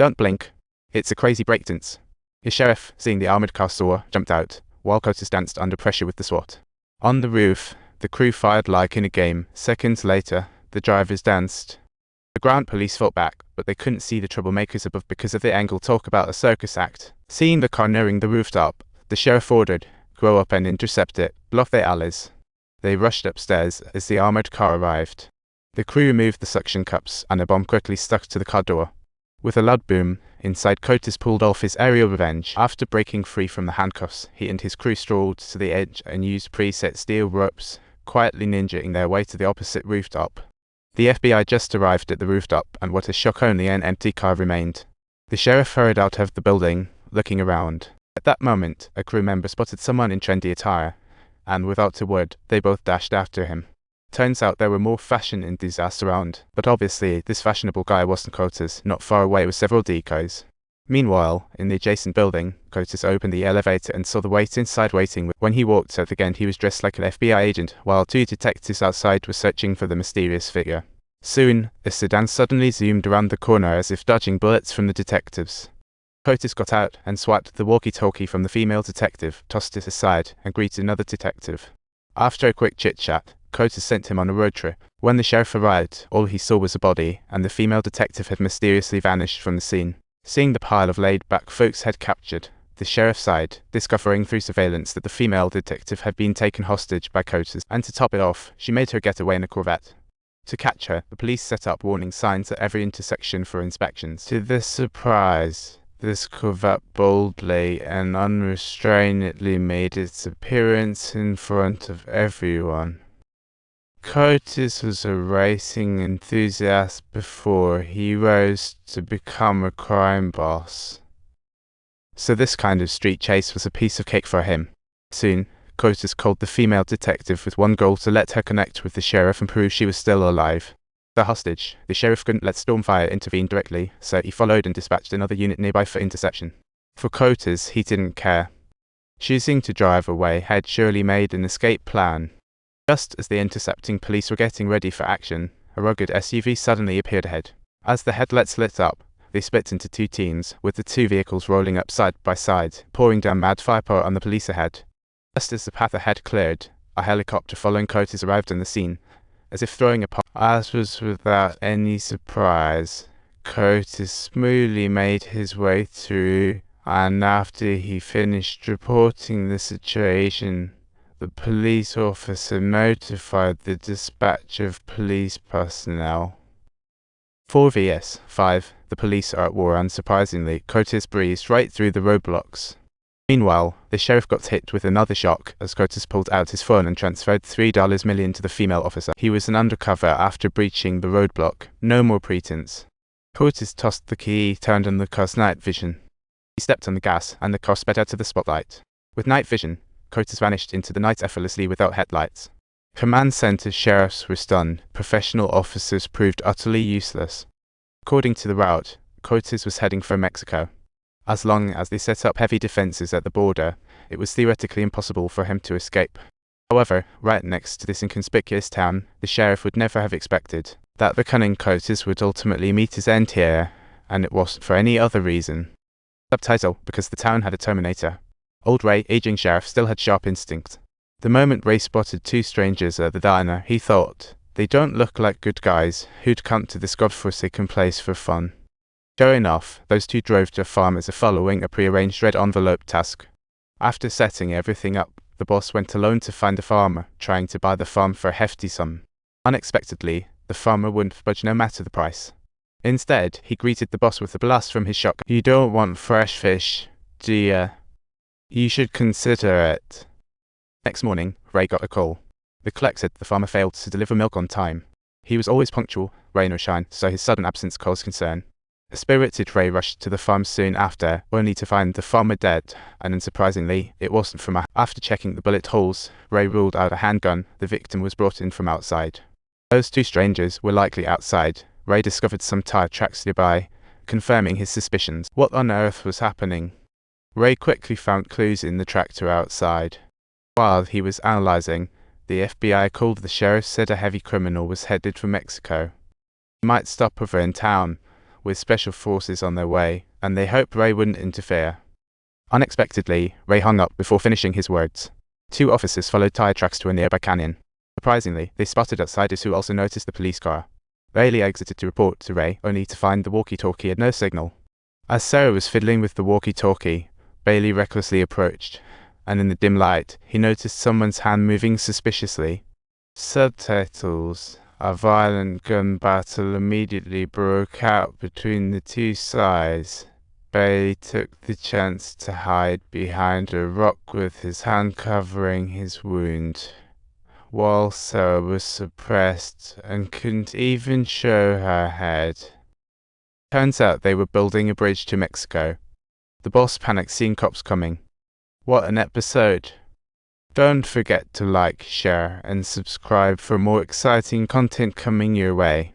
Don't blink. It's a crazy breakdance. The sheriff, seeing the armored car saw, jumped out, while Kotas danced under pressure with the SWAT. On the roof, the crew fired like in a game. Seconds later, the drivers danced. The ground police fought back, but they couldn't see the troublemakers above because of the angle. Talk about a circus act. Seeing the car nearing the rooftop, the sheriff ordered, "Grow up and intercept it, block their alleys." They rushed upstairs as the armored car arrived. The crew removed the suction cups, and a bomb quickly stuck to the car door. With a loud boom, inside, Kotas pulled off his aerial revenge. After breaking free from the handcuffs, he and his crew strolled to the edge and used preset steel ropes, quietly ninjaing their way to the opposite rooftop. The FBI just arrived at the rooftop, and what a shock, only an empty car remained. The sheriff hurried out of the building, looking around. At that moment, a crew member spotted someone in trendy attire, and without a word, they both dashed after him. Turns out there were more fashion enthusiasts around, but obviously this fashionable guy wasn't Kotas. Not far away were several decoys. Meanwhile, in the adjacent building, Kotas opened the elevator and saw the wait inside waiting. When he walked out again, he was dressed like an FBI agent, while two detectives outside were searching for the mysterious figure. Soon, a sedan suddenly zoomed around the corner as if dodging bullets from the detectives. Kotas got out and swiped the walkie-talkie from the female detective, tossed it aside, and greeted another detective. After a quick chit-chat, Kotas sent him on a road trip. When the sheriff arrived, all he saw was a body, and the female detective had mysteriously vanished from the scene. Seeing the pile of laid-back folks had captured, the sheriff sighed, discovering through surveillance that the female detective had been taken hostage by Kotas, and to top it off, she made her getaway in a Corvette. To catch her, the police set up warning signs at every intersection for inspections. To their surprise, this Corvette boldly and unrestrainedly made its appearance in front of everyone. Kotas was a racing enthusiast before he rose to become a crime boss. So this kind of street chase was a piece of cake for him. Soon, Kotas called the female detective with one goal: to let her connect with the sheriff and prove she was still alive. The hostage, the sheriff couldn't let Stormfire intervene directly, so he followed and dispatched another unit nearby for interception. For Kotas, he didn't care. Choosing to drive away had surely made an escape plan. Just as the intercepting police were getting ready for action, a rugged SUV suddenly appeared ahead. As the headlights lit up, they split into two teams, with the two vehicles rolling up side by side, pouring down mad firepower on the police ahead. Just as the path ahead cleared, a helicopter following Kotas arrived on the scene, as if throwing a pop. As was without any surprise, Kotas smoothly made his way through, and after he finished reporting the situation, the police officer notified the dispatch of police personnel. 4 vs 5, the police are at war. Unsurprisingly, Kotas breezed right through the roadblocks. Meanwhile, the sheriff got hit with another shock as Kotas pulled out his phone and transferred $3 million to the female officer. He was an undercover after breaching the roadblock. No more pretense. Kotas tossed the key, turned on the car's night vision. He stepped on the gas, and the car sped out of the spotlight. With night vision, Kotas vanished into the night effortlessly without headlights. Command center sheriffs were stunned. Professional officers proved utterly useless. According to the route, Kotas was heading for Mexico. As long as they set up heavy defenses at the border, it was theoretically impossible for him to escape. However, right next to this inconspicuous town, the sheriff would never have expected that the cunning Kotas would ultimately meet his end here, and it wasn't for any other reason. Subtitle: because the town had a Terminator. Old Ray, aging sheriff, still had sharp instinct. The moment Ray spotted two strangers at the diner, he thought, they don't look like good guys who'd come to this godforsaken place for fun. Sure enough, those two drove to a farm as if following a prearranged red envelope task. After setting everything up, the boss went alone to find a farmer, trying to buy the farm for a hefty sum. Unexpectedly, the farmer wouldn't budge no matter the price. Instead, he greeted the boss with a blast from his shotgun. "You don't want fresh fish, do ya? You should consider it." Next morning, Ray got a call. The clerk said the farmer failed to deliver milk on time. He was always punctual, rain or shine, so his sudden absence caused concern. A spirited Ray rushed to the farm soon after, only to find the farmer dead, and unsurprisingly, it wasn't from a... After checking the bullet holes, Ray ruled out a handgun. The victim was brought in from outside. Those two strangers were likely outside. Ray discovered some tire tracks nearby, confirming his suspicions. What on earth was happening? Ray quickly found clues in the tractor outside. While he was analyzing, the FBI called the sheriff, said a heavy criminal was headed for Mexico. He might stop over in town. with special forces on their way, and they hoped Ray wouldn't interfere. Unexpectedly, Ray hung up before finishing his words. 2 officers followed tire tracks to a nearby canyon. Surprisingly, they spotted outsiders who also noticed the police car. Bailey exited to report to Ray, only to find the walkie-talkie had no signal. As Sarah was fiddling with the walkie-talkie, Bailey recklessly approached, and in the dim light, he noticed someone's hand moving suspiciously. Subtitles: A violent gun battle immediately broke out between the 2 sides. Bailey took the chance to hide behind a rock with his hand covering his wound, while Sarah was suppressed and couldn't even show her head. Turns out they were building a bridge to Mexico. The boss panicked seeing cops coming. What an episode! Don't forget to like, share, and subscribe for more exciting content coming your way.